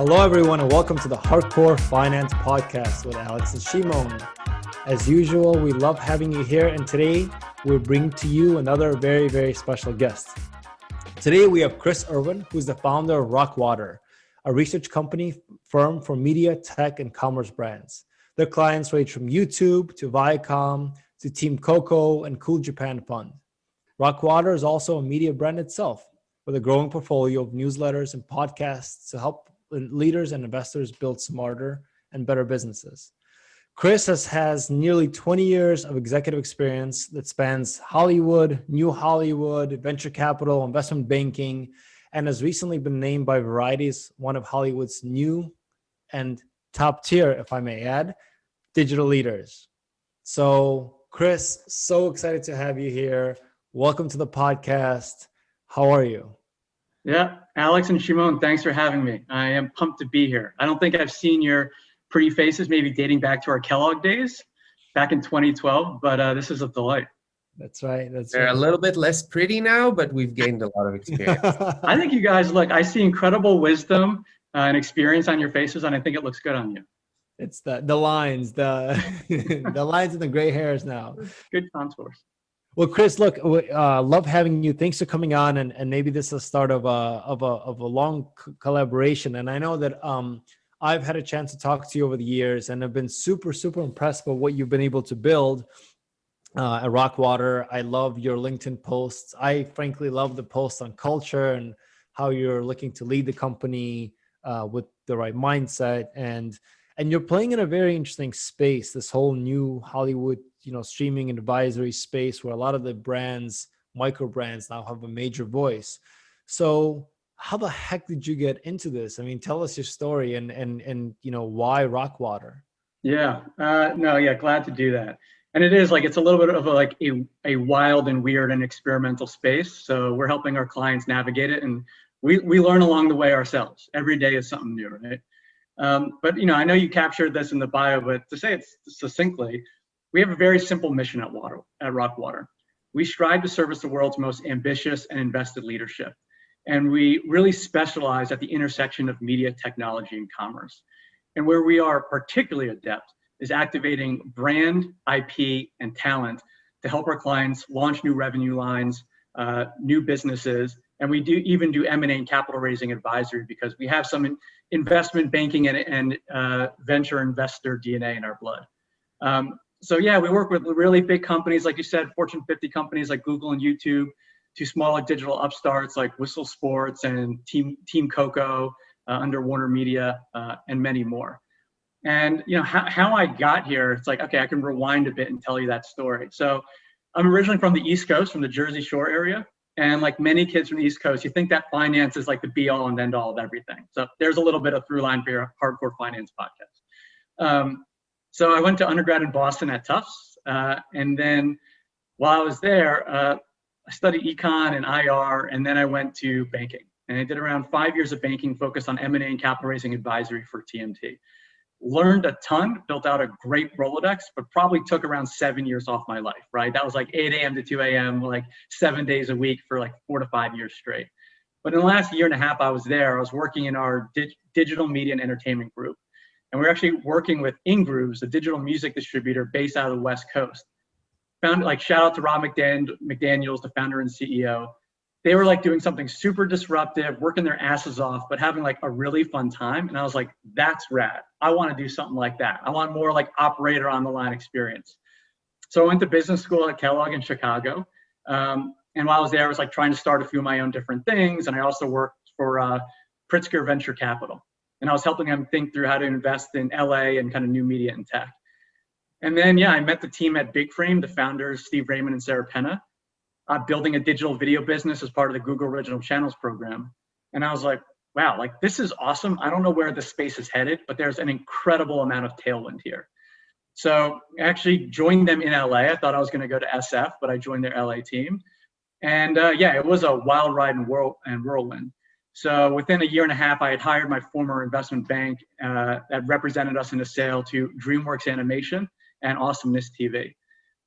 Hello, everyone, and welcome to the Hardcore Finance Podcast with Alex and Shimon. As usual, we love having you here, and today we're bringing to you another very, very special guest. Today, we have Erwin, who's the founder of RockWater, a research company firm for media, tech, and commerce brands. Their clients range from YouTube to Viacom to Team Coco and Cool Japan Fund. RockWater is also a media brand itself, with a growing portfolio of newsletters and podcasts to help leaders and investors build smarter and better businesses. Chris has nearly 20 years of executive experience that spans Hollywood, New Hollywood, venture capital, investment banking, and has recently been named by Variety as one of Hollywood's new and top tier, if I may add, digital leaders. So Chris, so excited to have you here. Welcome to the podcast. How are you? Yeah, Alex and Shimon, thanks for having me. I am pumped to be here. I don't think I've seen your pretty faces, maybe dating back to our Kellogg days back in 2012, but this is a delight. That's right. They're a little bit less pretty now, but we've gained a lot of experience. I think you guys I see incredible wisdom and experience on your faces, and I think it looks good on you. It's the lines, the lines and the gray hairs now. Good contours. Well, Chris, look, love having you. Thanks for coming on, and maybe this is the start of a long collaboration. And I know that I've had a chance to talk to you over the years, and I've been super impressed by what you've been able to build at RockWater. I love your LinkedIn posts. I frankly love the posts on culture and how you're looking to lead the company with the right mindset, and you're playing in a very interesting space. This whole new Hollywood, streaming and advisory space where a lot of the brands, micro brands now have a major voice. So how the heck did you get into this? I mean, tell us your story and why RockWater? Yeah, glad to do that. And it is it's a little bit of a wild and weird and experimental space. So we're helping our clients navigate it, and we learn along the way ourselves. Every day is something new, right? But I know you captured this in the bio, but to say it succinctly, we have a very simple mission at RockWater. We strive to service the world's most ambitious and invested leadership. And we really specialize at the intersection of media, technology, and commerce. And where we are particularly adept is activating brand, IP, and talent to help our clients launch new revenue lines, new businesses. And we even do M&A and capital raising advisory because we have some investment banking and venture investor DNA in our blood. So yeah, we work with really big companies, like you said, Fortune 50 companies like Google and YouTube, to smaller digital upstarts like Whistle Sports and Team Coco under Warner Media and many more. And how I got here, it's okay, I can rewind a bit and tell you that story. So I'm originally from the East Coast, from the Jersey Shore area. And like many kids from the East Coast, you think that finance is the be all and end all of everything. So there's a little bit of through line for your Hardcore Finance podcast. So I went to undergrad in Boston at Tufts. And then while I was there, I studied econ and IR, and then I went to banking. And I did around 5 years of banking focused on M&A and capital raising advisory for TMT. Learned a ton, built out a great Rolodex, but probably took around 7 years off my life, right? That was 8 a.m. to 2 a.m., 7 days a week for 4 to 5 years straight. But in the last year and a half I was there, I was working in our digital media and entertainment group. And we're actually working with Ingrooves, a digital music distributor based out of the West Coast. Shout out to Rob McDaniels, the founder and CEO. They were doing something super disruptive, working their asses off, but having a really fun time. And I was like, that's rad. I want to do something like that. I want more operator on the line experience. So I went to business school at Kellogg in Chicago. And while I was there, I was trying to start a few of my own different things. And I also worked for Pritzker Venture Capital. And I was helping them think through how to invest in LA and kind of new media and tech. And then, I met the team at Big Frame, the founders, Steve Raymond and Sarah Penna, building a digital video business as part of the Google Original Channels program. And I was like, wow, this is awesome. I don't know where the space is headed, but there's an incredible amount of tailwind here. So I actually joined them in LA. I thought I was going to go to SF, but I joined their LA team. And it was a wild ride and whirlwind. So within a year and a half, I had hired my former investment bank that represented us in a sale to DreamWorks Animation and Awesomeness TV.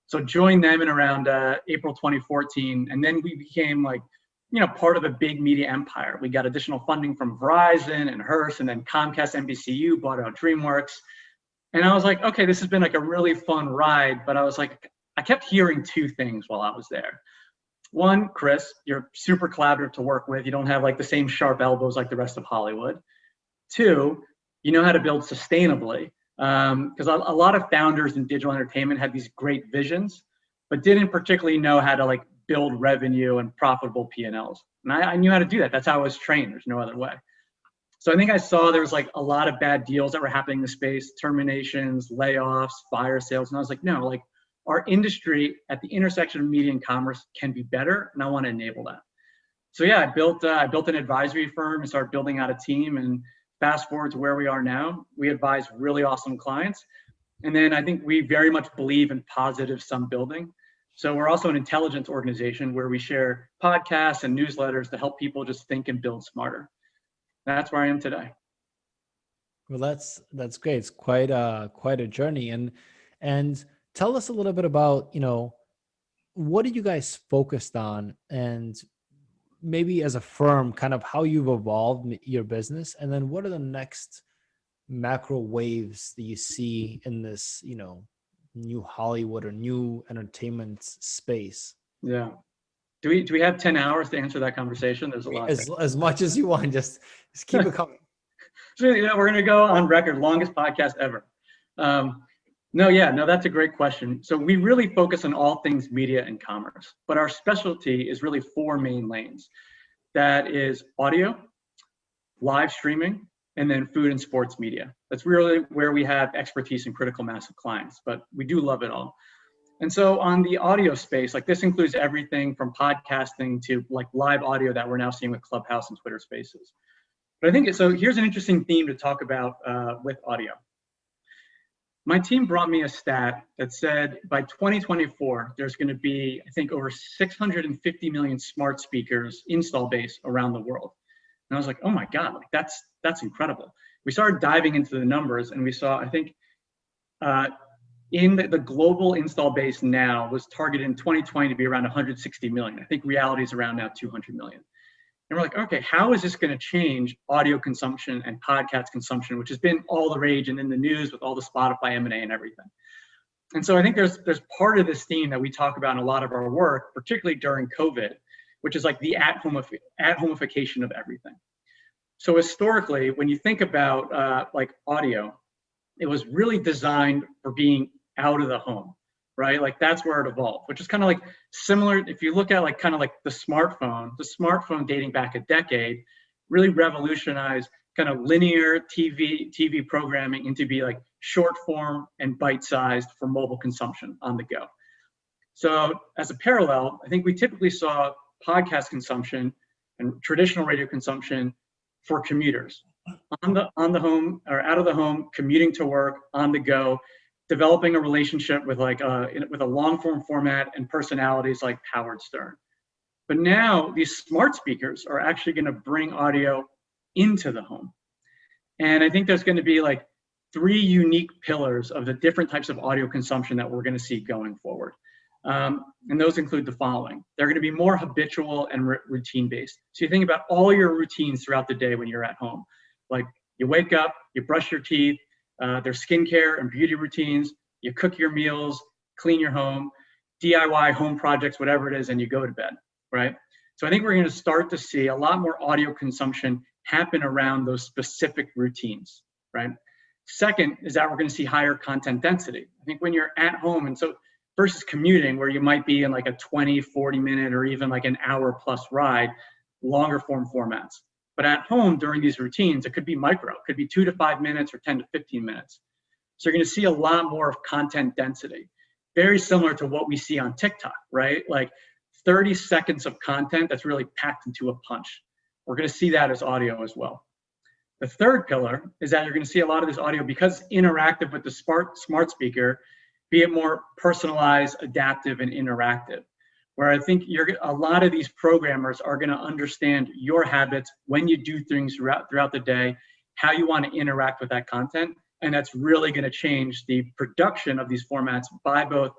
So joined them in around April 2014. And then we became part of a big media empire. We got additional funding from Verizon and Hearst, and then Comcast NBCU bought out DreamWorks. And I was like, okay, this has been like a really fun ride, but I was like, I kept hearing two things while I was there. One, Chris, you're super collaborative to work with. You don't have like the same sharp elbows like the rest of Hollywood. Two, you know how to build sustainably. Because a lot of founders in digital entertainment had these great visions, but didn't particularly know how to like build revenue and profitable P&Ls. And I knew how to do that. That's how I was trained. There's no other way. So I think I saw there was like a lot of bad deals that were happening in the space, terminations, layoffs, fire sales. And I was like, no, like our industry at the intersection of media and commerce can be better. And I want to enable that. So yeah, I built an advisory firm and started building out a team. And fast forward to where we are now, we advise really awesome clients. And then I think we very much believe in positive sum building. So we're also an intelligence organization where we share podcasts and newsletters to help people just think and build smarter. That's where I am today. Well, that's great. It's quite a journey. And tell us a little bit about, what are you guys focused on, and maybe as a firm, kind of how you've evolved your business, and then what are the next macro waves that you see in this, new Hollywood or new entertainment space? Yeah. Do we have 10 hours to answer that conversation? There's a lot. As much as you want, just keep it coming. So, we're going to go on record, longest podcast ever. No, that's a great question. So we really focus on all things media and commerce, but our specialty is really four main lanes. That is audio, live streaming, and then food and sports media. That's really where we have expertise and critical mass of clients, but we do love it all. And so on the audio space, like this includes everything from podcasting to like live audio that we're now seeing with Clubhouse and Twitter Spaces. But I think, so here's an interesting theme to talk about with audio. My team brought me a stat that said by 2024, there's going to be, I think, over 650 million smart speakers install base around the world. And I was like, oh my God, like that's incredible. We started diving into the numbers and we saw, I think, in the global install base now was targeted in 2020 to be around 160 million. I think reality is around now 200 million. And we're like, okay, how is this going to change audio consumption and podcast consumption, which has been all the rage and in the news with all the Spotify M&A and everything. And so I think there's part of this theme that we talk about in a lot of our work, particularly during COVID, which is like the at-homification of everything. So historically, when you think about like audio, it was really designed for being out of the home, right? Like that's where it evolved, which is kind of like similar. If you look at like kind of like the smartphone dating back a decade, really revolutionized kind of linear TV programming into be like short form and bite-sized for mobile consumption on the go. So as a parallel, I think we typically saw podcast consumption and traditional radio consumption for commuters on the home or out of the home, commuting to work, on the go, developing a relationship with like with a long form format and personalities like Howard Stern. But now these smart speakers are actually going to bring audio into the home. And I think there's going to be like three unique pillars of the different types of audio consumption that we're going to see going forward. And those include the following. They're going to be more habitual and routine based. So you think about all your routines throughout the day when you're at home. Like you wake up, you brush your teeth, there's skincare and beauty routines, you cook your meals, clean your home, DIY home projects, whatever it is, and you go to bed, right? So I think we're going to start to see a lot more audio consumption happen around those specific routines, right? Second is that we're going to see higher content density. I think when you're at home, and so versus commuting where you might be in like a 20, 40 minute or even like an hour plus ride, longer form formats. But at home during these routines, it could be micro, it could be 2 to 5 minutes or 10 to 15 minutes. So you're going to see a lot more of content density, very similar to what we see on TikTok, right? Like 30 seconds of content that's really packed into a punch. We're going to see that as audio as well. The third pillar is that you're going to see a lot of this audio because interactive with the smart speaker, be it more personalized, adaptive, and interactive. Where I think a lot of these programmers are going to understand your habits when you do things throughout the day, how you want to interact with that content. And that's really going to change the production of these formats by both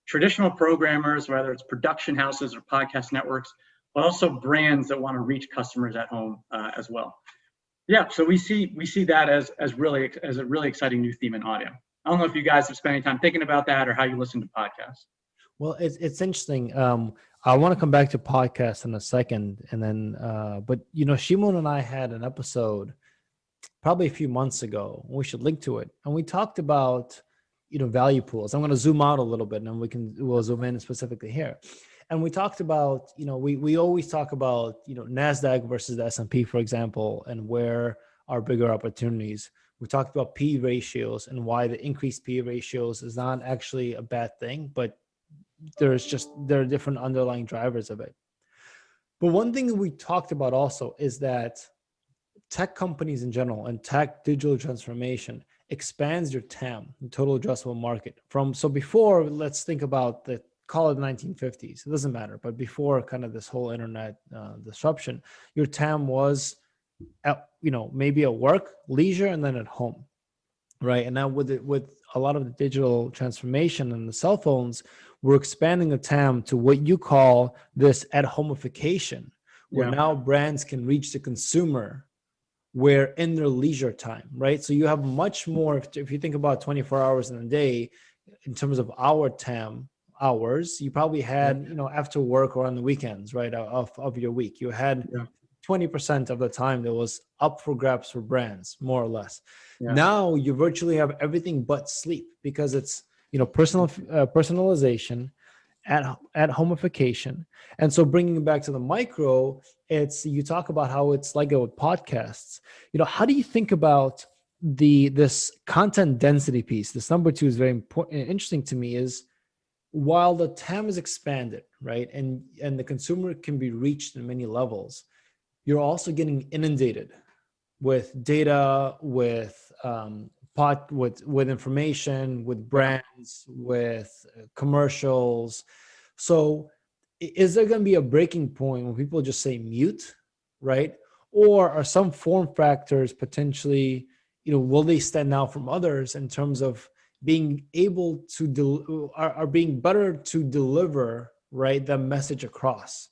traditional programmers, whether it's production houses or podcast networks, but also brands that want to reach customers at home as well. Yeah, so we see that as a really exciting new theme in audio. I don't know if you guys have spent any time thinking about that or how you listen to podcasts. Well, it's interesting. I want to come back to podcasts in a second, and then, but Shimon and I had an episode probably a few months ago. We should link to it, and we talked about value pools. I'm going to zoom out a little bit, and then we'll zoom in specifically here. And we talked about we always talk about NASDAQ versus the S&P, for example, and where are bigger opportunities. We talked about P ratios and why the increased P ratios is not actually a bad thing, but there are different underlying drivers of it. But one thing that we talked about also is that tech companies in general and tech digital transformation expands your TAM, the total addressable market. So before, let's think about call it the 1950s. It doesn't matter. But before kind of this whole internet disruption, your TAM was maybe at work, leisure, and then at home. Right. And now with a lot of the digital transformation and the cell phones, we're expanding the TAM to what you call this at-homification, where now brands can reach the consumer where in their leisure time, right? So you have much more, if you think about 24 hours in a day, in terms of our TAM hours, you probably had, after work or on the weekends, right, of your week, you had 20% of the time that was up for grabs for brands, more or less. Yeah. Now you virtually have everything but sleep because it's, personalization, at-homification. And so bringing it back to the micro, you talk about how it's like with podcasts. How do you think about this content density piece? This number 2 is very important. Interesting to me is while the TAM is expanded, right, and the consumer can be reached in many levels, you're also getting inundated with data, with information, with brands, with commercials. So is there going to be a breaking point when people just say mute, right? Or are some form factors potentially, will they stand out from others in terms of being able to are being better to deliver, right, the message across?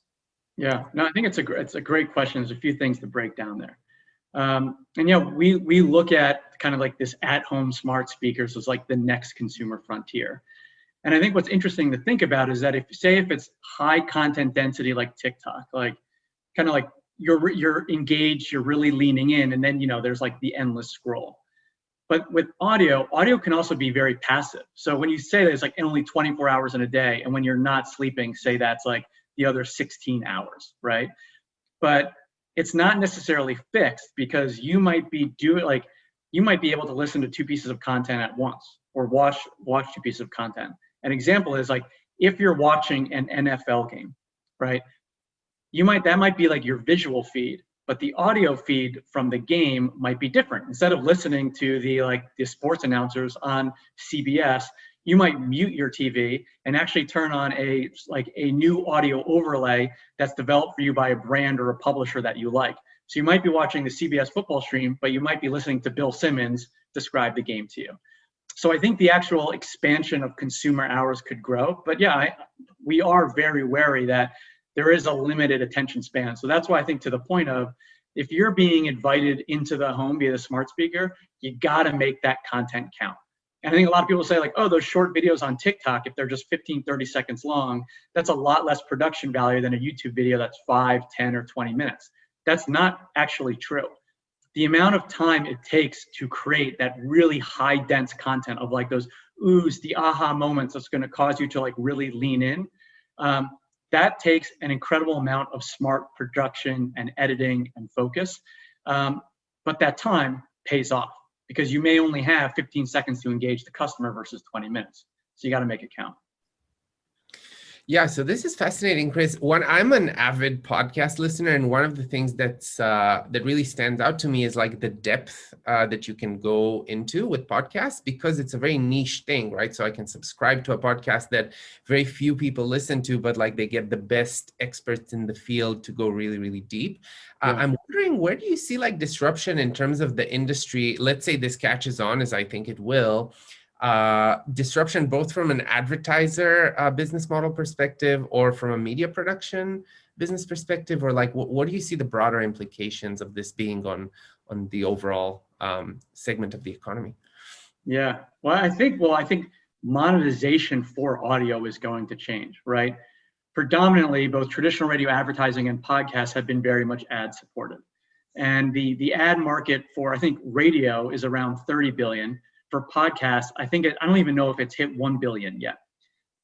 Yeah, no, I think it's a great question. There's a few things to break down there. And we look at kind of like this at-home smart speakers as like the next consumer frontier. And I think what's interesting to think about is that if it's high content density like TikTok, like kind of like you're engaged, you're really leaning in, and then there's like the endless scroll. But with audio can also be very passive. So when you say that it's like only 24 hours in a day, and when you're not sleeping, say that's like the other 16 hours, right? But it's not necessarily fixed because you might be able to listen to 2 pieces of content at once or watch 2 pieces of content. An example is like if you're watching an NFL game, right? That might be like your visual feed, but the audio feed from the game might be different. Instead of listening to the sports announcers on CBS, you might mute your TV and actually turn on a new audio overlay that's developed for you by a brand or a publisher that you like. So you might be watching the CBS football stream, but you might be listening to Bill Simmons describe the game to you. So I think the actual expansion of consumer hours could grow, but we are very wary that there is a limited attention span. So that's why I think to the point of, if you're being invited into the home via the smart speaker, you gotta make that content count. And I think a lot of people say like, oh, those short videos on TikTok, if they're just 15, 30 seconds long, that's a lot less production value than a YouTube video that's 5, 10, or 20 minutes. That's not actually true. The amount of time it takes to create that really high dense content of like those oohs, the aha moments that's gonna cause you to like really lean in, that takes an incredible amount of smart production and editing and focus. But that time pays off, because you may only have 15 seconds to engage the customer versus 20 minutes. So you got to make it count. Yeah, so this is fascinating, Chris. I'm an avid podcast listener, and one of the things that really stands out to me is like the depth that you can go into with podcasts, because it's a very niche thing, right? So I can subscribe to a podcast that very few people listen to, but like they get the best experts in the field to go really, really deep. I'm wondering, where do you see like disruption in terms of the industry? Let's say this catches on, as I think it will. Disruption both from an advertiser business model perspective or from a media production business perspective, or like what do you see the broader implications of this being on the overall segment of the economy? Yeah, well, I think monetization for audio is going to change, right? Predominantly, both traditional radio advertising and podcasts have been very much ad supported. And the ad market for, I think, radio is around 30 billion. For podcasts, I don't even know if it's hit 1 billion yet.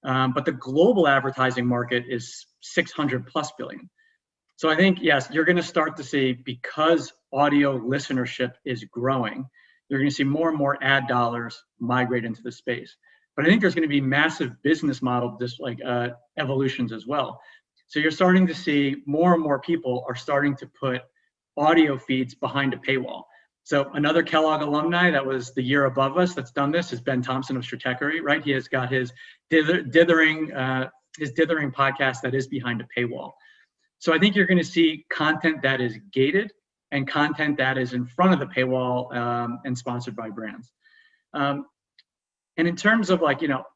But the global advertising market is 600 plus billion. So I think, yes, you're going to start to see, because audio listenership is growing, you're going to see more and more ad dollars migrate into the space. But I think there's going to be massive business model evolutions as well. So you're starting to see more and more people are starting to put audio feeds behind a paywall. So another Kellogg alumni that was the year above us that's done this is Ben Thompson of Stratechery, right? He has got his dithering podcast that is behind a paywall. So I think you're going to see content that is gated and content that is in front of the paywall and sponsored by brands. And in terms of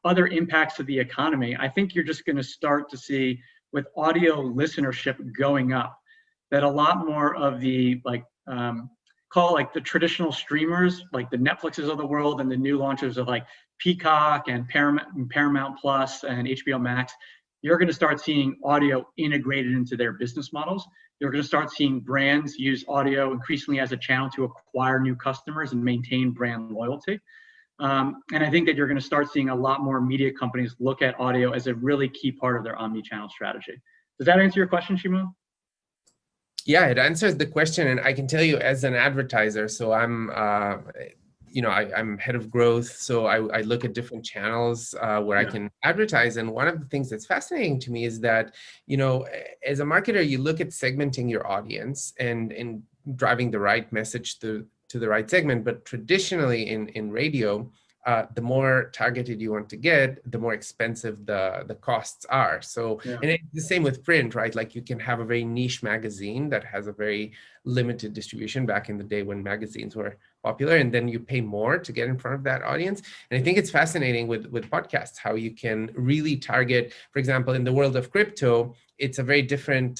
other impacts to the economy, I think you're just going to start to see, with audio listenership going up, that a lot more of the the traditional streamers, like the Netflixes of the world and the new launches of like Peacock and Paramount Plus and HBO Max, you're going to start seeing audio integrated into their business models. You're going to start seeing brands use audio increasingly as a channel to acquire new customers and maintain brand loyalty. And I think that you're going to start seeing a lot more media companies look at audio as a really key part of their omni-channel strategy. Does that answer your question, Shimon? Yeah, it answers the question. And I can tell you, as an advertiser, so I'm head of growth. So I look at different channels where I can advertise. And one of the things that's fascinating to me is that, as a marketer, you look at segmenting your audience and driving the right message to the right segment. But traditionally in radio, the more targeted you want to get, the more expensive the costs are. So, and it's the same with print, right? Like you can have a very niche magazine that has a very limited distribution back in the day when magazines were popular, and then you pay more to get in front of that audience. And I think it's fascinating with podcasts, how you can really target, for example, in the world of crypto, it's a very different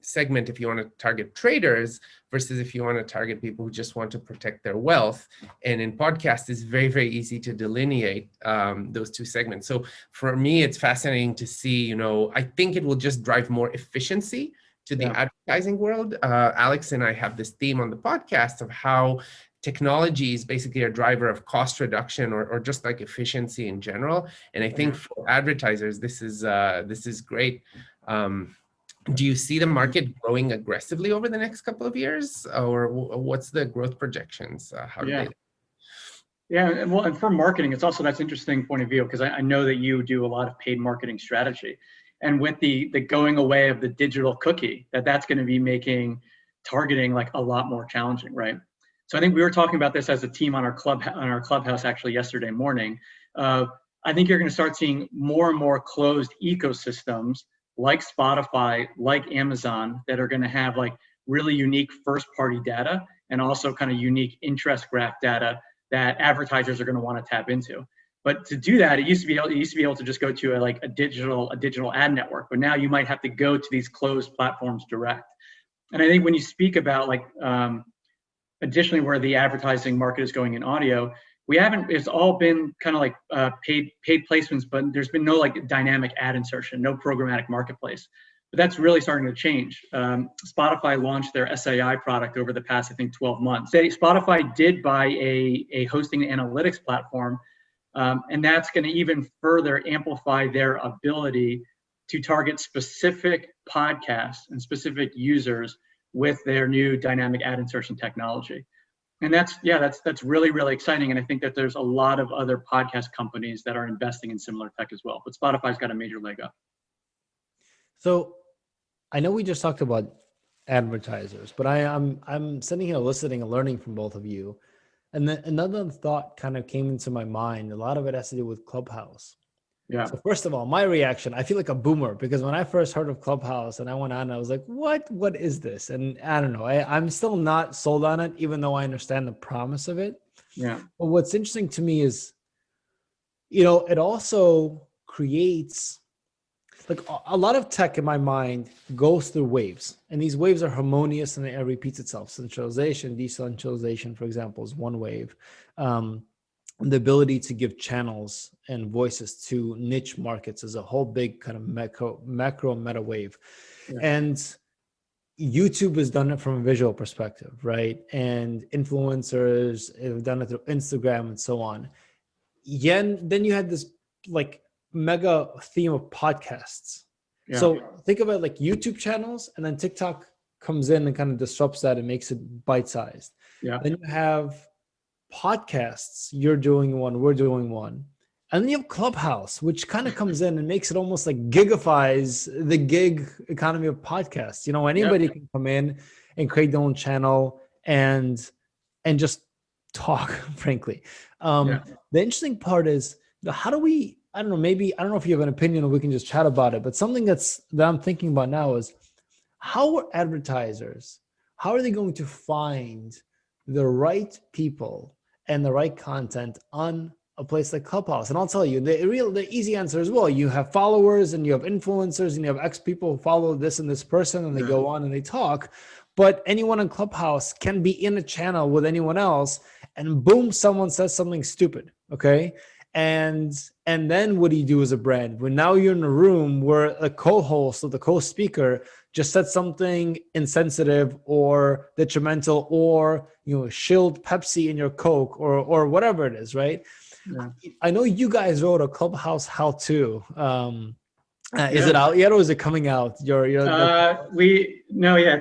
segment if you want to target traders versus if you want to target people who just want to protect their wealth. And in podcasts, it's very, very easy to delineate those two segments. So for me, it's fascinating to see, I think it will just drive more efficiency to the advertising world. Alex and I have this theme on the podcast of how technology is basically a driver of cost reduction or just like efficiency in general. And I think for advertisers, this is great. Do you see the market growing aggressively over the next couple of years, or what's the growth projections? How do they? Yeah, well, and for marketing, it's also, that's an interesting point of view, because I know that you do a lot of paid marketing strategy. And with the going away of the digital cookie, that's going to be making targeting like a lot more challenging, right? So I think we were talking about this as a team on our Clubhouse actually yesterday morning. I think you're going to start seeing more and more closed ecosystems like Spotify, like Amazon, that are going to have like really unique first-party data and also kind of unique interest graph data that advertisers are going to want to tap into. But to do that, it used to be able to just go to a digital ad network, but now you might have to go to these closed platforms direct. And I think when you speak about additionally where the advertising market is going in audio, it's all been kind of like paid placements, but there's been no dynamic ad insertion, no programmatic marketplace. But that's really starting to change. Spotify launched their SAI product over the past, I think, 12 months. Spotify did buy a hosting analytics platform, and that's going to even further amplify their ability to target specific podcasts and specific users with their new dynamic ad insertion technology. And that's really, really exciting. And I think that there's a lot of other podcast companies that are investing in similar tech as well. But Spotify's got a major leg up. So I know we just talked about advertisers, but I'm sitting here listening and learning from both of you. And then another thought kind of came into my mind. A lot of it has to do with Clubhouse. Yeah. So first of all, my reaction, I feel like a boomer, because when I first heard of Clubhouse and I went on, I was like, what is this? And I don't know, I'm still not sold on it, even though I understand the promise of it. Yeah. But what's interesting to me is, it also creates, like a lot of tech in my mind goes through waves, and these waves are harmonious and it repeats itself. Centralization, decentralization, for example, is one wave. The ability to give channels and voices to niche markets is a whole big kind of macro meta wave. Yeah. And YouTube has done it from a visual perspective, right? And influencers have done it through Instagram and so on. Then you had this like mega theme of podcasts. Yeah. So think about like YouTube channels, and then TikTok comes in and kind of disrupts that and makes it bite-sized. Yeah. Then you have podcasts, you're doing one, we're doing one. And then you have Clubhouse, which kind of comes in and makes it almost like gigifies the gig economy of podcasts. You know, anybody can come in and create their own channel and just talk, frankly. The interesting part is, how do we, I don't know if you have an opinion or we can just chat about it, but something that I'm thinking about now is, how are advertisers, how are they going to find the right people and the right content on a place like Clubhouse? And I'll tell you, the easy answer is, well, you have followers and you have influencers and you have X people who follow this and this person and they go on and they talk. But anyone in Clubhouse can be in a channel with anyone else, and boom, someone says something stupid, okay? And then what do you do as a brand? When now you're in a room where a co-host or the co-speaker just said something insensitive or detrimental, or shilled Pepsi in your Coke or whatever it is, right? Yeah. I know you guys wrote a Clubhouse how-to. Is it out yet, or is it coming out? It's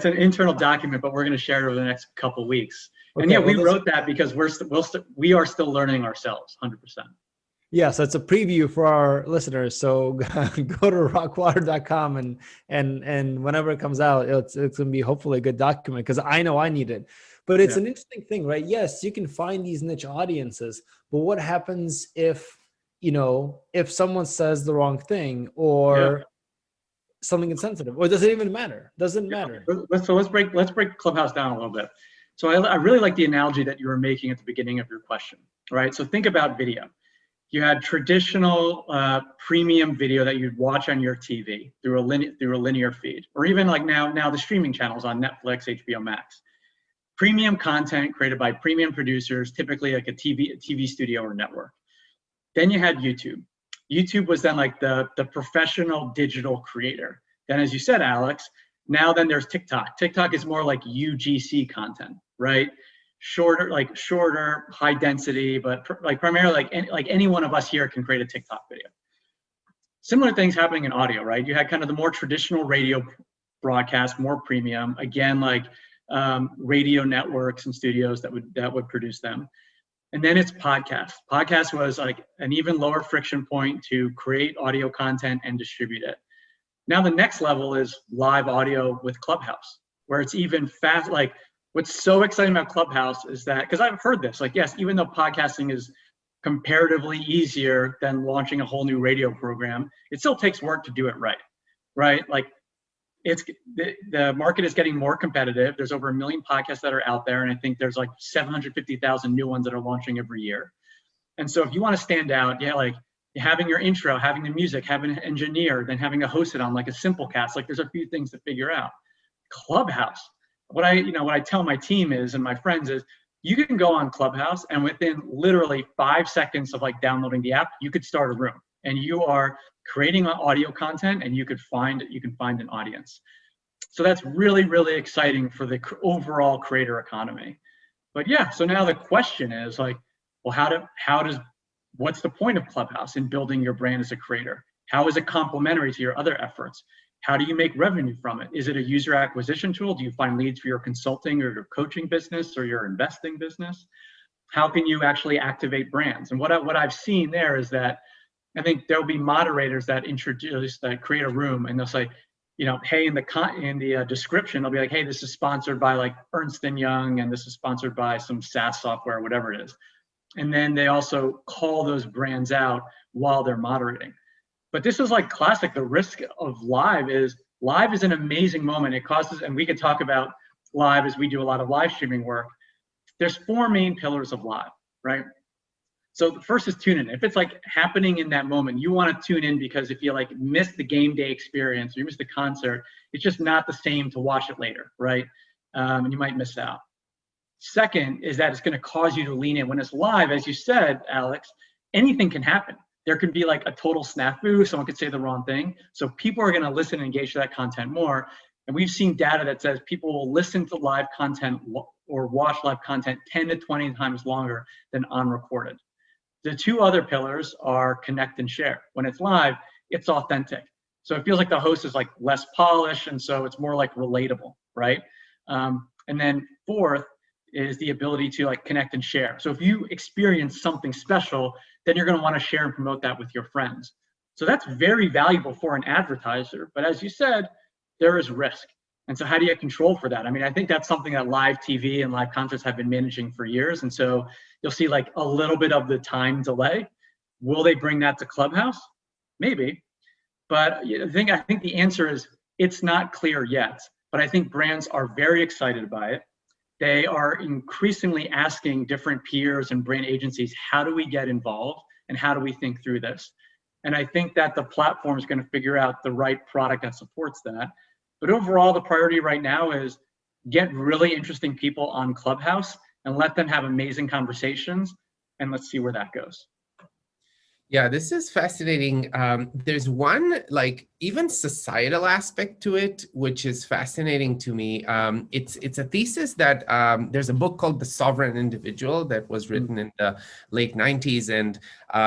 an internal document, but we're going to share it over the next couple of weeks. Okay, and we wrote that because we are still learning ourselves, 100%. Yeah, so it's a preview for our listeners. So go to rockwater.com and whenever it comes out, it's going to be hopefully a good document, because I know I need it. But it's an interesting thing, right? Yes, you can find these niche audiences, but what happens if someone says the wrong thing or something insensitive, or does it even matter? Doesn't matter. So let's break Clubhouse down a little bit. So I really like the analogy that you were making at the beginning of your question, right? So think about video. You had traditional premium video that you'd watch on your TV through a linear feed, or even like now the streaming channels on Netflix, HBO Max. Premium content created by premium producers, typically like a TV studio or network. Then you had YouTube. YouTube was then like the professional digital creator. Then, as you said, Alex, now then there's TikTok. TikTok is more like UGC content, right? Shorter, high density, but primarily like any one of us here can create a TikTok video. Similar things happening in audio, right? You had kind of the more traditional radio broadcast, more premium, again, like radio networks and studios that would produce them. And then it's podcast. Podcast was like an even lower friction point to create audio content and distribute it. Now the next level is live audio with Clubhouse, where it's even fast. Like, what's so exciting about Clubhouse is that, because I've heard this, like, yes, even though podcasting is comparatively easier than launching a whole new radio program, it still takes work to do it right? Like, the market is getting more competitive. There's over 1 million podcasts that are out there, and I think there's like 750,000 new ones that are launching every year. And so if you want to stand out, like having your intro, having the music, having an engineer, then having to host it on like a Simplecast, like there's a few things to figure out. Clubhouse, what I tell my team is, and my friends is, you can go on Clubhouse and within literally 5 seconds of like downloading the app, you could start a room and you are creating audio content, and you can find an audience. So that's really, really exciting for the overall creator economy. But yeah, so now the question is like, well, what's the point of Clubhouse in building your brand as a creator? How is it complementary to your other efforts? How do you make revenue from it? Is it a user acquisition tool? Do you find leads for your consulting or your coaching business or your investing business? How can you actually activate brands? And what I've seen there is that I think there'll be moderators that create a room, and they'll say, hey, in the description, they'll be like, hey, this is sponsored by like Ernst & Young, and this is sponsored by some SaaS software, whatever it is. And then they also call those brands out while they're moderating. But this is like classic. The risk of live is an amazing moment. It causes, and we could talk about live as we do a lot of live streaming work. There's 4 main pillars of live, right? So the first is tune in. If it's like happening in that moment, you want to tune in because if you like miss the game day experience or you miss the concert, it's just not the same to watch it later, right? And you might miss out. Second is that it's going to cause you to lean in. When it's live, as you said, Alex, anything can happen. There could be like a total snafu. Someone could say the wrong thing. So people are going to listen and engage to that content more. And we've seen data that says people will listen to live content or watch live content 10 to 20 times longer than unrecorded. The two other pillars are connect and share. When it's live, it's authentic. So it feels like the host is like less polished, and so it's more like relatable, right? And then fourth is the ability to like connect and share. So if you experience something special, then you're going to want to share and promote that with your friends. So that's very valuable for an advertiser. But as you said, there is risk. And so how do you control for that? I mean, I think that's something that live TV and live concerts have been managing for years. And so you'll see like a little bit of the time delay. Will they bring that to Clubhouse? Maybe. But I think the answer is it's not clear yet. But I think brands are very excited by it. They are increasingly asking different peers and brand agencies, how do we get involved and how do we think through this? And I think that the platform is going to figure out the right product that supports that. But overall, the priority right now is get really interesting people on Clubhouse and let them have amazing conversations, and let's see where that goes. Yeah, this is fascinating. There's one, like, even societal aspect to it, which is fascinating to me. It's a thesis that there's a book called The Sovereign Individual that was written in the late 90s. And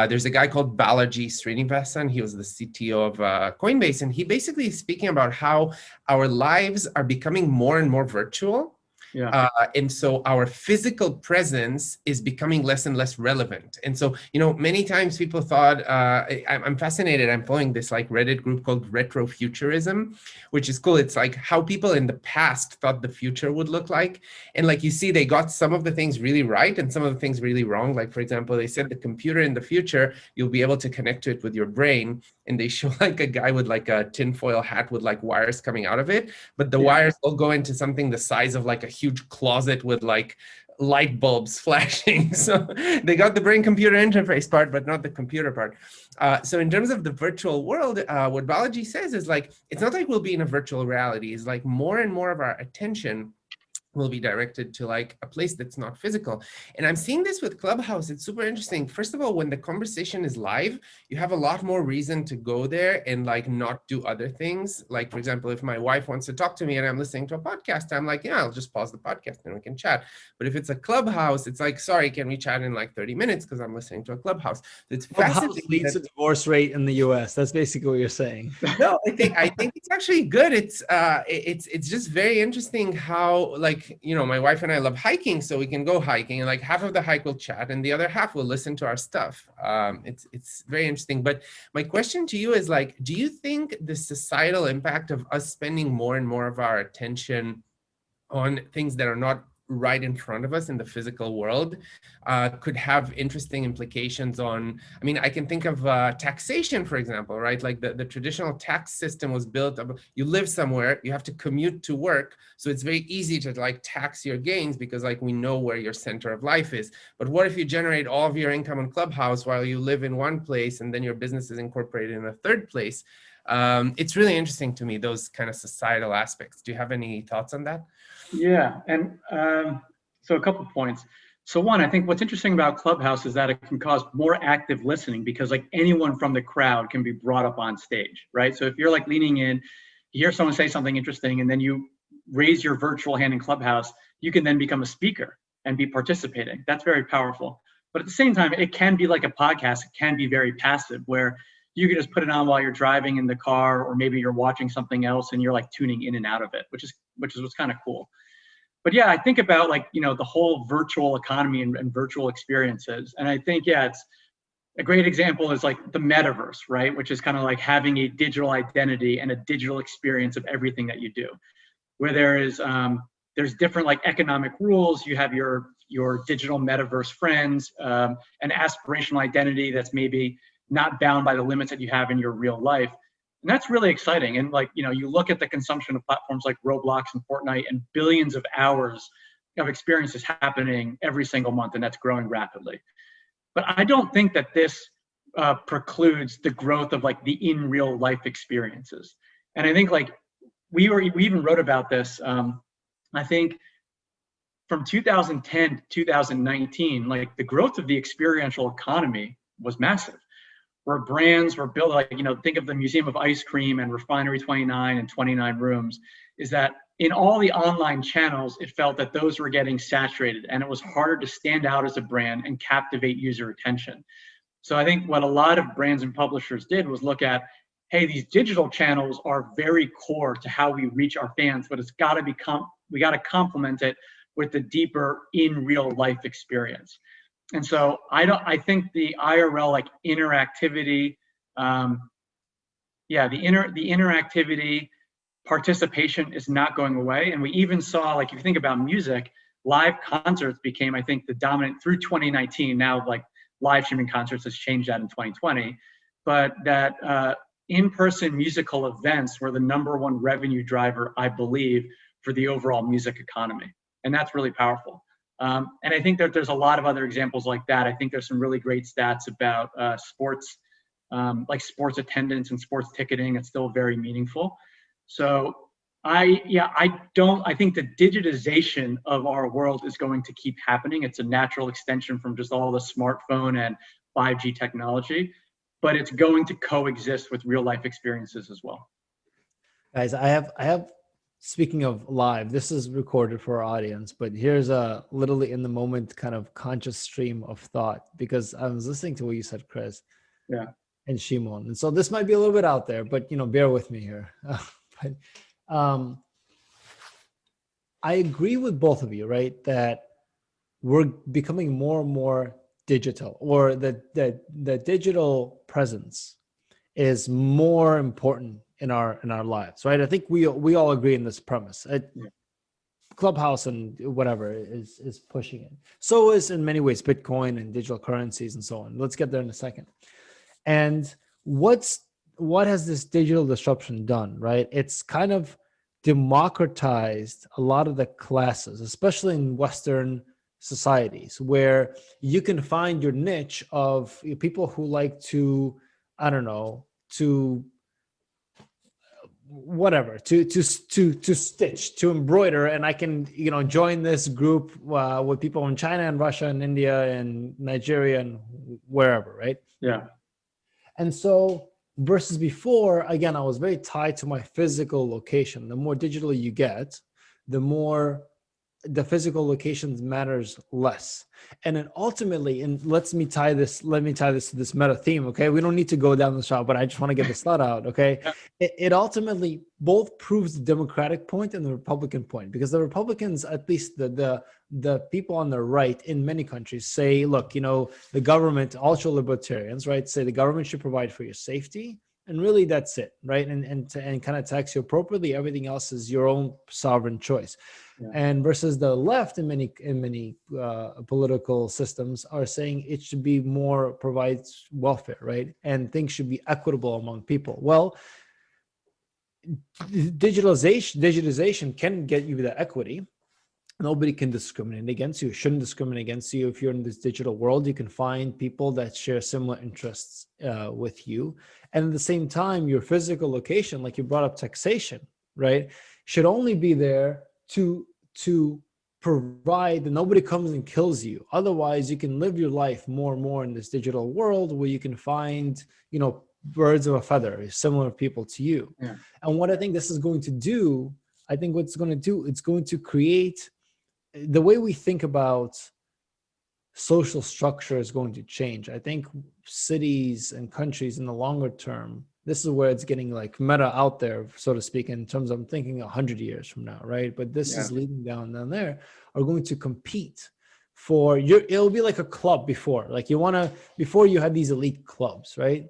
there's a guy called Balaji Srinivasan. He was the CTO of Coinbase. And he basically is speaking about how our lives are becoming more and more virtual. Yeah. And so our physical presence is becoming less and less relevant. And so, many times people thought, I'm fascinated, I'm following this like Reddit group called Retrofuturism, which is cool. It's like how people in the past thought the future would look like. And like you see, they got some of the things really right and some of the things really wrong. Like, for example, they said the computer in the future, you'll be able to connect to it with your brain. And they show like a guy with like a tinfoil hat with like wires coming out of it. But the wires will go into something the size of like a huge closet with like light bulbs flashing. So they got the brain computer interface part, but not the computer part. So in terms of the virtual world, what Balaji says is like, it's not like we'll be in a virtual reality. It's like more and more of our attention will be directed to like a place that's not physical. And I'm seeing this with Clubhouse. It's super interesting. First of all, when the conversation is live, you have a lot more reason to go there and like not do other things. Like, for example, if my wife wants to talk to me and I'm listening to a podcast, I'm like, yeah, I'll just pause the podcast and we can chat. But if it's a Clubhouse, it's like, sorry, can we chat in like 30 minutes because I'm listening to a Clubhouse. It's fascinating. Leads to divorce rate in the US. That's basically what you're saying. No, I think it's actually good. It's just very interesting how, like, my wife and I love hiking, so we can go hiking, and like half of the hike will chat and the other half will listen to our stuff. It's very interesting. But my question to you is like, do you think the societal impact of us spending more and more of our attention on things that are not right in front of us in the physical world could have interesting implications on, I mean, I can think of taxation, for example, right? Like the traditional tax system was built up, you live somewhere, you have to commute to work. So it's very easy to like tax your gains because like we know where your center of life is. But what if you generate all of your income on Clubhouse while you live in one place and then your business is incorporated in a third place? It's really interesting to me, those kind of societal aspects. Do you have any thoughts on that? Yeah, and so a couple points. So one, I think what's interesting about Clubhouse is that it can cause more active listening because like anyone from the crowd can be brought up on stage, right? So if you're like leaning in, you hear someone say something interesting and then you raise your virtual hand in Clubhouse, you can then become a speaker and be participating. That's very powerful. But at the same time, it can be like a podcast. It can be very passive where you can just put it on while you're driving in the car, or maybe you're watching something else and you're like tuning in and out of it, which is what's kind of cool. But yeah, I think about like, the whole virtual economy and virtual experiences. And I think, it's a great example is like the metaverse, right? Which is kind of like having a digital identity and a digital experience of everything that you do, where there's different like economic rules. You have your digital metaverse friends, an aspirational identity that's maybe not bound by the limits that you have in your real life. And that's really exciting. And like, you look at the consumption of platforms like Roblox and Fortnite and billions of hours of experiences happening every single month, and that's growing rapidly. But I don't think that this precludes the growth of like the in real life experiences. And I think like we even wrote about this. I think from 2010 to 2019, like the growth of the experiential economy was massive, where brands were built, like, think of the Museum of Ice Cream and Refinery 29 and 29 Rooms, is that in all the online channels, it felt that those were getting saturated and it was harder to stand out as a brand and captivate user attention. So I think what a lot of brands and publishers did was look at, hey, these digital channels are very core to how we reach our fans, but we got to complement it with the deeper in real life experience. And so I think the IRL like interactivity, the interactivity, participation is not going away. And we even saw, like, if you think about music, live concerts became, I think, the dominant through 2019. Now, like, live streaming concerts has changed that in 2020, but that in-person musical events were the #1 revenue driver, I believe, for the overall music economy. And that's really powerful. And I think that there's a lot of other examples like that. I think there's some really great stats about sports, like sports attendance and sports ticketing. It's still very meaningful. So I think the digitization of our world is going to keep happening. It's a natural extension from just all the smartphone and 5G technology, but it's going to coexist with real life experiences as well. Guys, I have, speaking of live, this is recorded for our audience, but here's a literally in the moment kind of conscious stream of thought, because I was listening to what you said, Chris. Yeah. And Shimon. And so this might be a little bit out there, but bear with me here. But I agree with both of you, right? That we're becoming more and more digital, or the digital presence is more important in our lives, right? I think we all agree in this premise. Clubhouse and whatever is pushing it. So is in many ways Bitcoin and digital currencies and so on. Let's get there in a second. And what has this digital disruption done, right? It's kind of democratized a lot of the classes, especially in Western societies, where you can find your niche of people who like to, I don't know, to whatever, to stitch, to embroider, and I can join this group with people in China and Russia and India and Nigeria and wherever, right? Yeah. And so versus before, again, I was very tied to my physical location. The more digital you get, the more the physical locations matters less. And then ultimately, and let me tie this to this meta theme, okay? We don't need to go down this route, but I just want to get this thought out, okay? Yeah. It ultimately both proves the Democratic point and the Republican point, because the Republicans, at least the people on the right in many countries, say, look, the government, ultra libertarians, right, say the government should provide for your safety, and really that's it, right? And kind of tax you appropriately. Everything else is your own sovereign choice. Yeah. And versus the left in many political systems are saying it should be more provides welfare, right? And things should be equitable among people. Well, digitization can get you the equity. Nobody can discriminate against you, shouldn't discriminate against you. If you're in this digital world, you can find people that share similar interests with you. And at the same time, your physical location, like you brought up taxation, right, should only be there to provide that nobody comes and kills you. Otherwise, you can live your life more and more in this digital world where you can find, birds of a feather, similar people to you. Yeah. And what I think this is going to do, it's going to create the way we think about social structure is going to change. I think cities and countries in the longer term, this is where it's getting like meta out there, so to speak, in terms of I'm thinking 100 years from now, right? But this is leading down there, are going to compete for it'll be like a club before. Like before you had these elite clubs, right?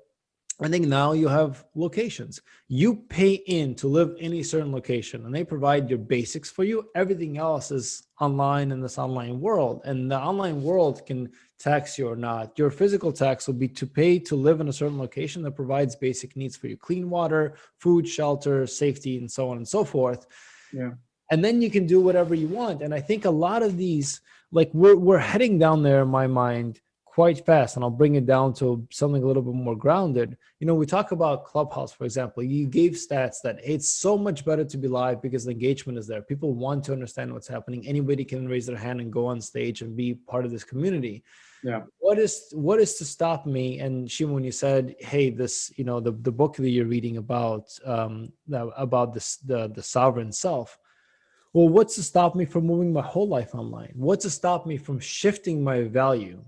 I think now you have locations. You pay in to live in a certain location and they provide your basics for you. Everything else is online in this online world. And the online world can tax you or not. Your physical tax will be to pay to live in a certain location that provides basic needs for you: clean water, food, shelter, safety, and so on and so forth. Yeah. And then you can do whatever you want. And I think a lot of these, like we're heading down there in my mind quite fast, and I'll bring it down to something a little bit more grounded. We talk about Clubhouse, for example. You gave stats that it's so much better to be live because the engagement is there. People want to understand what's happening. Anybody can raise their hand and go on stage and be part of this community. Yeah. What is to stop me? And Shimon, when you said, hey, this, the book that you're reading about this, the sovereign self. Well, what's to stop me from moving my whole life online? What's to stop me from shifting my value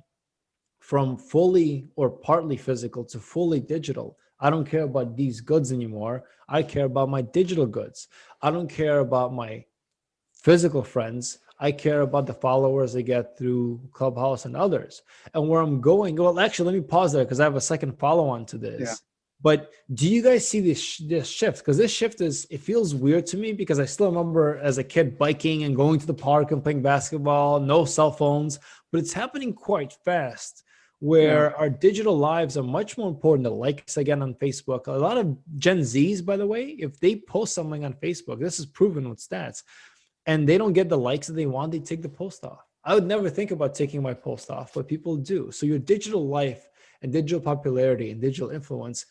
from fully or partly physical to fully digital? I don't care about these goods anymore. I care about my digital goods. I don't care about my physical friends. I care about the followers I get through Clubhouse and others. And where I'm going, well, actually, let me pause there because I have a second follow-on to this. Yeah. But do you guys see this shift? Because this shift it feels weird to me because I still remember as a kid biking and going to the park and playing basketball, no cell phones, but it's happening quite fast where our digital lives are much more important than likes again on Facebook. A lot of Gen Zs, by the way, if they post something on Facebook, this is proven with stats, and they don't get the likes that they want, they take the post off. I would never think about taking my post off, but people do. So your digital life and digital popularity and digital influence,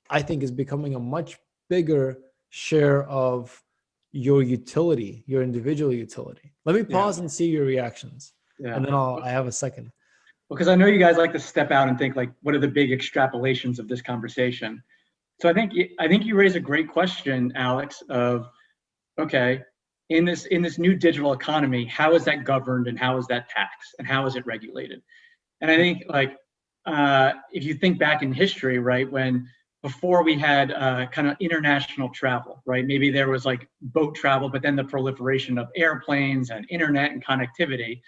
I think, is becoming a much bigger share of your utility, your individual utility. Let me pause and see your reactions. And then I have a second. Because I know you guys like to step out and think like, what are the big extrapolations of this conversation? So I think you raise a great question, Alex, of, okay, in this new digital economy, how is that governed and how is that taxed and how is it regulated? And I think like, if you think back in history, right, when before we had kind of international travel, right? Maybe there was like boat travel, but then the proliferation of airplanes and internet and connectivity,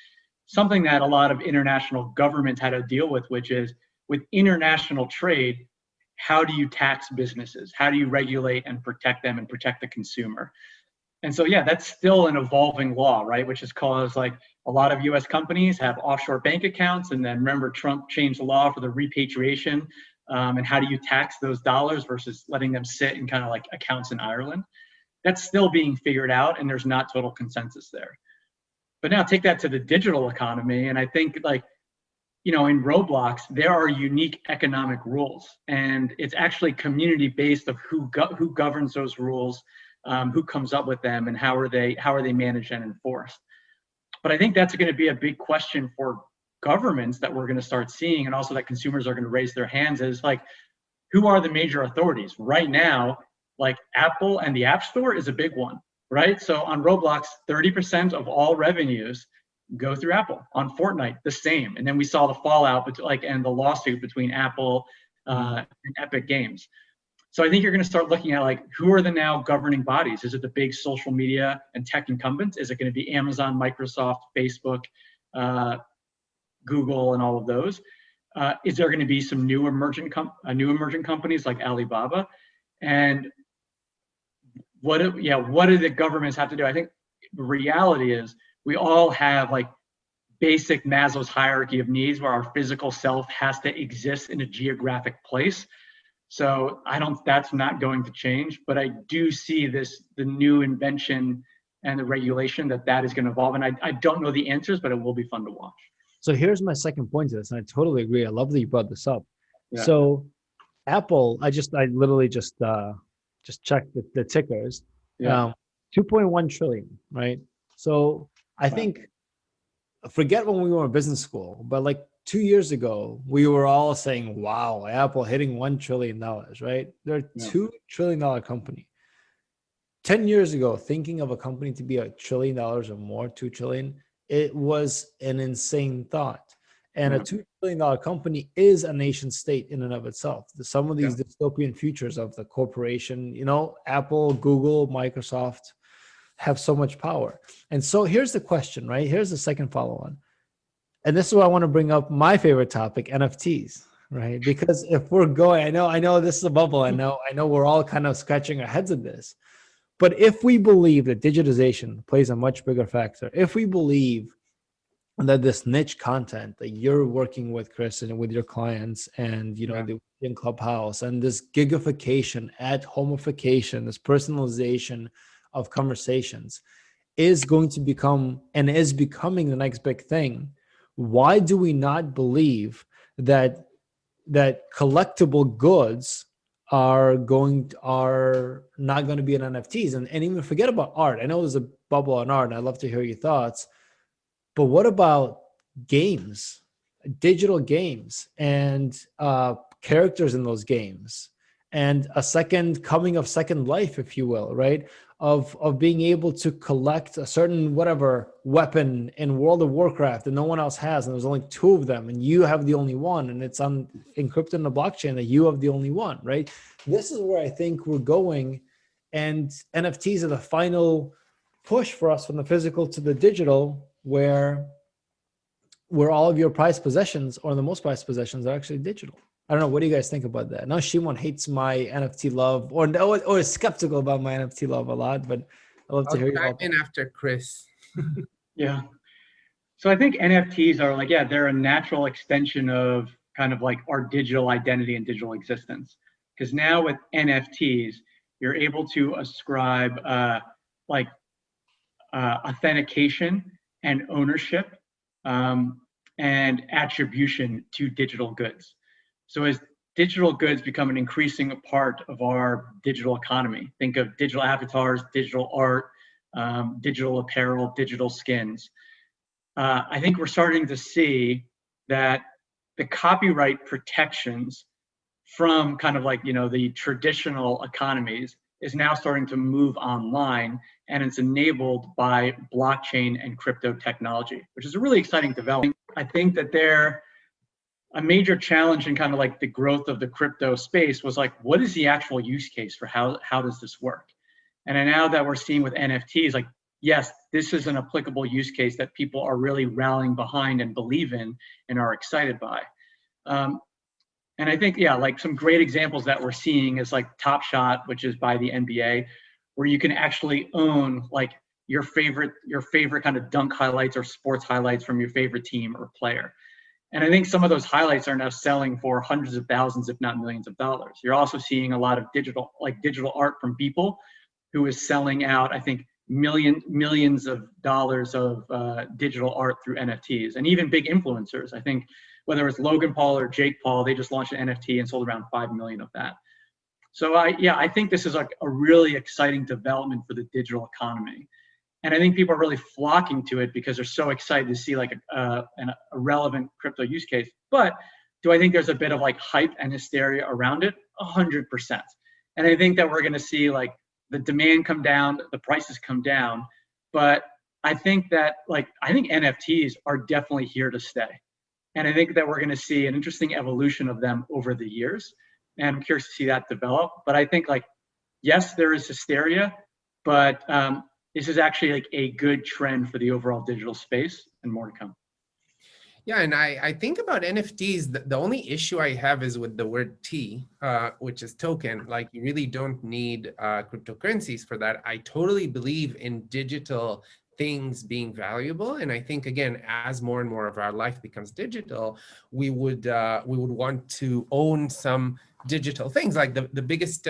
something that a lot of international governments had to deal with, which is with international trade, how do you tax businesses? How do you regulate and protect them and protect the consumer? And so, yeah, that's still an evolving law, right? Which has caused like a lot of US companies have offshore bank accounts. And then remember, Trump changed the law for the repatriation. And how do you tax those dollars versus letting them sit in kind of like accounts in Ireland? That's still being figured out, and there's not total consensus there. But now take that to the digital economy, and I think like, in Roblox, there are unique economic rules, and it's actually community-based of who governs those rules, who comes up with them, and how are they managed and enforced. But I think that's going to be a big question for governments that we're going to start seeing, and also that consumers are going to raise their hands, is like, who are the major authorities right now? Like Apple and the App Store is a big one, right? So on Roblox, 30% of all revenues go through Apple. On Fortnite, the same. And then we saw the fallout, and the lawsuit between Apple and Epic Games. So I think you're going to start looking at like, who are the now governing bodies? Is it the big social media and tech incumbents? Is it going to be Amazon, Microsoft, Facebook, Google, and all of those? Is there going to be some new emerging companies like Alibaba? And what do the governments have to do? I think the reality is we all have like basic Maslow's hierarchy of needs where our physical self has to exist in a geographic place. So that's not going to change, but I do see the new invention and the regulation that is going to evolve. And I don't know the answers, but it will be fun to watch. So here's my second point to this, and I totally agree. I love that you brought this up. Yeah. So Apple, I literally just checked the tickers. 2.1 trillion, right? So I think, forget when we were in business school, but like 2 years ago, we were all saying, wow, Apple hitting $1 trillion, right? They're a $2 trillion company. 10 years ago, thinking of a company to be $1 trillion or more, 2 trillion, it was an insane thought. And a $2 trillion company is a nation state in and of itself. Some of these dystopian futures of the corporation, Apple, Google, Microsoft have so much power. And so here's the question, right? Here's the second follow-on. And this is why I want to bring up my favorite topic, NFTs, right? Because if we're going, I know this is a bubble. I know we're all kind of scratching our heads at this. But if we believe that digitization plays a much bigger factor, if we believe that this niche content that you're working with, Chris, and with your clients, and the in Clubhouse, and this gigification, at-homification, this personalization of conversations is going to become and is becoming the next big thing, why do we not believe that collectible goods are not going to be in NFTs, and even forget about art. I know there's a bubble on art, and I'd love to hear your thoughts. But what about games, digital games, and characters in those games, and a second coming of second life, if you will, right? Of being able to collect a certain whatever weapon in World of Warcraft that no one else has, and there's only 2 of them, and you have the only one, and it's encrypted in the blockchain that you have the only one, right? This is where I think we're going, and NFTs are the final push for us from the physical to the digital, where all of your prized possessions, or the most prized possessions, are actually digital. I don't know. What do you guys think about that? Now, Shimon hates my NFT love, or is skeptical about my NFT love a lot, but I'd love to hear you I'll all. chime in after Chris. Yeah. So I think NFTs are like, yeah, they're a natural extension of kind of like our digital identity and digital existence. Because now with NFTs, you're able to ascribe authentication and ownership and attribution to digital goods. So as digital goods become an increasing part of our digital economy, think of digital avatars, digital art, digital apparel, digital skins. I think we're starting to see that the copyright protections from kind of like, the traditional economies is now starting to move online, and it's enabled by blockchain and crypto technology, which is a really exciting development. I think that a major challenge in kind of like the growth of the crypto space was like, what is the actual use case for how does this work? And now that we're seeing with NFTs, like, yes, this is an applicable use case that people are really rallying behind and believe in and are excited by. And I think, yeah, like some great examples that we're seeing is like Top Shot, which is by the NBA, where you can actually own like your favorite kind of dunk highlights or sports highlights from your favorite team or player. And I think some of those highlights are now selling for hundreds of thousands, if not millions of dollars. You're also seeing a lot of digital art from people who is selling out, I think, millions of dollars of digital art through NFTs, and even big influencers. I think whether it's Logan Paul or Jake Paul, they just launched an NFT and sold around 5 million of that. So I think this is like a really exciting development for the digital economy. And I think people are really flocking to it because they're so excited to see like a relevant crypto use case. But do I think there's a bit of like hype and hysteria around it? 100%. And I think that we're going to see like the demand come down, the prices come down. But I think that I think NFTs are definitely here to stay. And I think that we're going to see an interesting evolution of them over the years. And I'm curious to see that develop. But I think yes, there is hysteria, but this is actually like a good trend for the overall digital space, and more to come. Yeah, and I think about NFTs, the only issue I have is with the word T, which is token. Like, you really don't need cryptocurrencies for that. I totally believe in digital things being valuable. And I think, again, as more and more of our life becomes digital, we would want to own some digital things. Like the biggest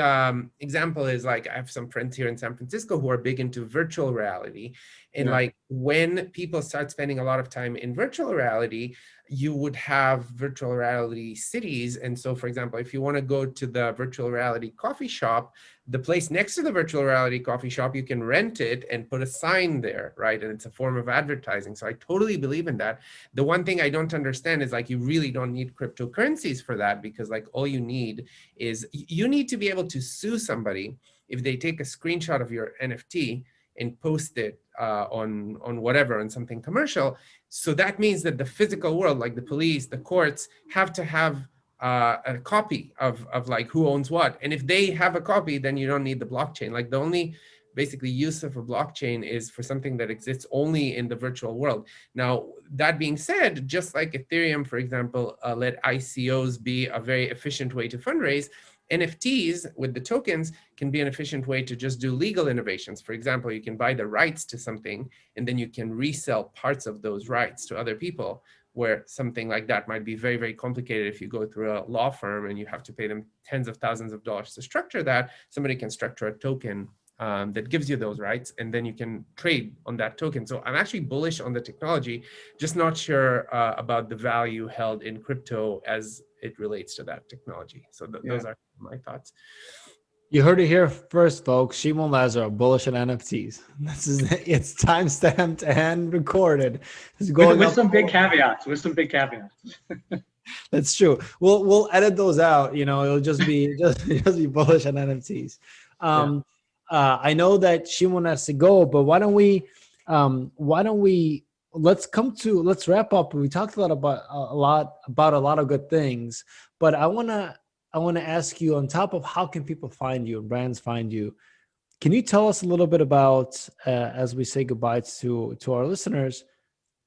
example is I have some friends here in San Francisco who are big into virtual reality. And when people start spending a lot of time in virtual reality, you would have virtual reality cities. And so, for example, if you want to go to the virtual reality coffee shop, the place next to the virtual reality coffee shop, you can rent it and put a sign there, right? And it's a form of advertising. So I totally believe in that. The one thing I don't understand is you really don't need cryptocurrencies for that, because all you need is you need to be able to sue somebody if they take a screenshot of your NFT and post it on whatever, on something commercial. So that means that the physical world, like the police, the courts, have to have a copy of who owns what. And if they have a copy, then you don't need the blockchain. The only basically use of a blockchain is for something that exists only in the virtual world. Now, that being said, just like Ethereum, for example, let ICOs be a very efficient way to fundraise, NFTs with the tokens can be an efficient way to just do legal innovations. For example, you can buy the rights to something, and then you can resell parts of those rights to other people, where something like that might be very, very complicated if you go through a law firm and you have to pay them tens of thousands of dollars to structure that. Somebody can structure a token that gives you those rights, and then you can trade on that token. So I'm actually bullish on the technology, just not sure about the value held in crypto as it relates to that technology. So those are my thoughts. You heard it here first, folks. Shimon Lazar, bullish on NFTs. It's timestamped and recorded. It's going with up some big caveats. With some big caveats. That's true. We'll edit those out. It'll just be bullish on NFTs. I know that Shimon has to go, but why don't we let's wrap up. We talked a lot about a good things, but I wanna ask you, on top of how can people find you and brands find you, can you tell us a little bit about, as we say goodbye to our listeners,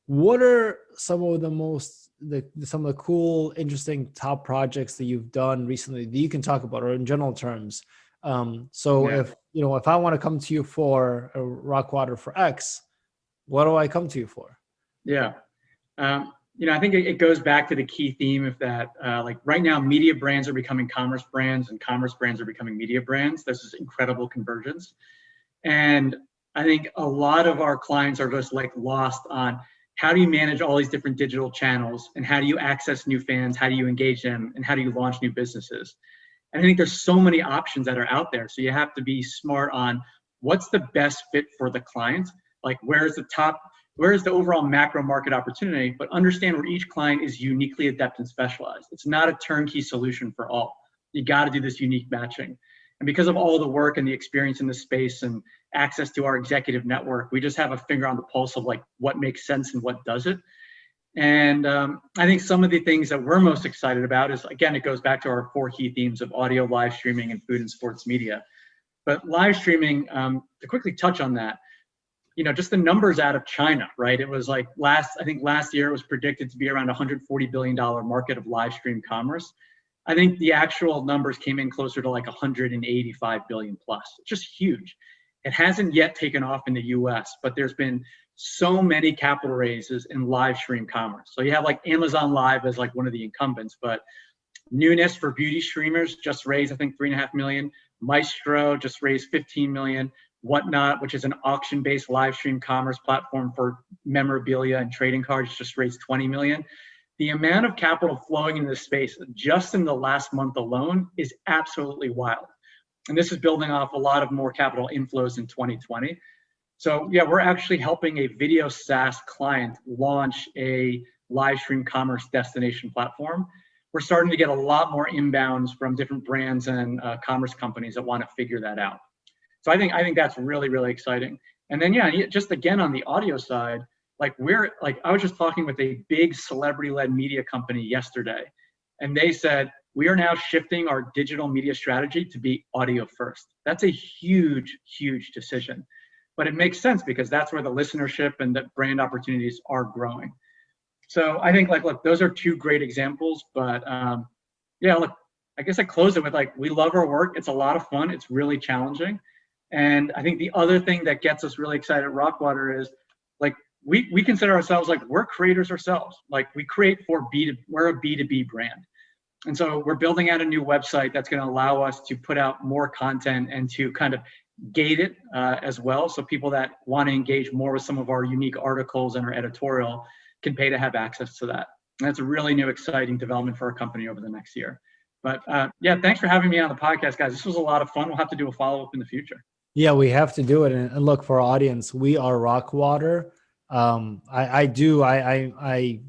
what are some of the cool, interesting top projects that you've done recently that you can talk about, or in general terms? If I want to come to you for a RockWater for X, what do I come to you for? Yeah. I think it goes back to the key theme of that, like right now, media brands are becoming commerce brands and commerce brands are becoming media brands. This is incredible convergence. And I think a lot of our clients are just like lost on how do you manage all these different digital channels, and how do you access new fans? How do you engage them? And how do you launch new businesses? And I think there's so many options that are out there. So you have to be smart on what's the best fit for the client. Like where's the overall macro market opportunity, but understand where each client is uniquely adept and specialized. It's not a turnkey solution for all. You got to do this unique matching. And because of all the work and the experience in this space and access to our executive network, we just have a finger on the pulse of like what makes sense and what doesn't. And I think some of the things that we're most excited about is, again, it goes back to our 4 key themes of audio, live streaming, and food and sports media. But live streaming, to quickly touch on that, just the numbers out of China, right? It was like last year it was predicted to be around $140 billion market of live stream commerce. I think the actual numbers came in closer to like 185 billion plus. It's just huge. It hasn't yet taken off in the US, but there's been so many capital raises in live stream commerce. So you have like Amazon Live as like one of the incumbents, but Newness for beauty streamers just raised, I think, 3.5 million. Maestro just raised 15 million. Whatnot, which is an auction-based live stream commerce platform for memorabilia and trading cards, just raised 20 million. The amount of capital flowing in this space just in the last month alone is absolutely wild. And this is building off a lot of more capital inflows in 2020. So yeah, we're actually helping a video SaaS client launch a live stream commerce destination platform. We're starting to get a lot more inbounds from different brands and commerce companies that want to figure that out. So I think that's really, really exciting. And then, yeah, just again, on the audio side, I was just talking with a big celebrity-led media company yesterday, and they said, we are now shifting our digital media strategy to be audio first. That's a huge, huge decision, but it makes sense because that's where the listenership and the brand opportunities are growing. So I think look, those are 2 great examples, but yeah, look, I guess I close it with we love our work. It's a lot of fun. It's really challenging. And I think the other thing that gets us really excited at RockWater is we consider ourselves we're creators ourselves. We create we're a B2B brand. And so we're building out a new website that's going to allow us to put out more content and to kind of gate it as well. So people that want to engage more with some of our unique articles and our editorial can pay to have access to that. And that's a really new, exciting development for our company over the next year. But yeah, thanks for having me on the podcast, guys. This was a lot of fun. We'll have to do a follow-up in the future. Yeah, we have to do it. And look, for our audience, we are RockWater. I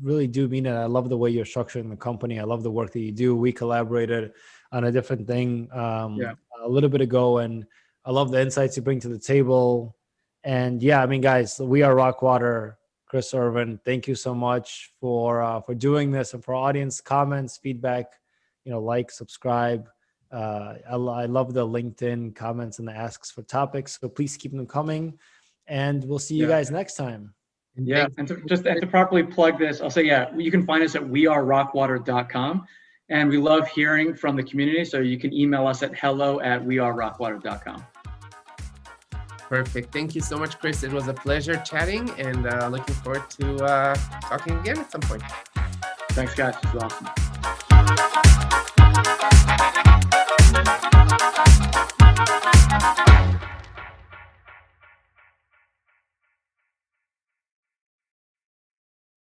really do mean it. I love the way you're structuring the company. I love the work that you do. We collaborated on a different thing a little bit ago, and I love the insights you bring to the table. And yeah, I mean, guys, we are RockWater. Chris, Erwin, thank you so much for doing this, and for our audience, comments, feedback, like, subscribe. I love the LinkedIn comments and the asks for topics, so please keep them coming, and we'll see you guys next time. Yeah, and to properly plug this, I'll say, yeah, you can find us at wearerockwater.com, and we love hearing from the community, so you can email us at hello@wearerockwater.com. Perfect. Thank you so much, Chris. It was a pleasure chatting, and looking forward to talking again at some point. Thanks, guys. This was awesome.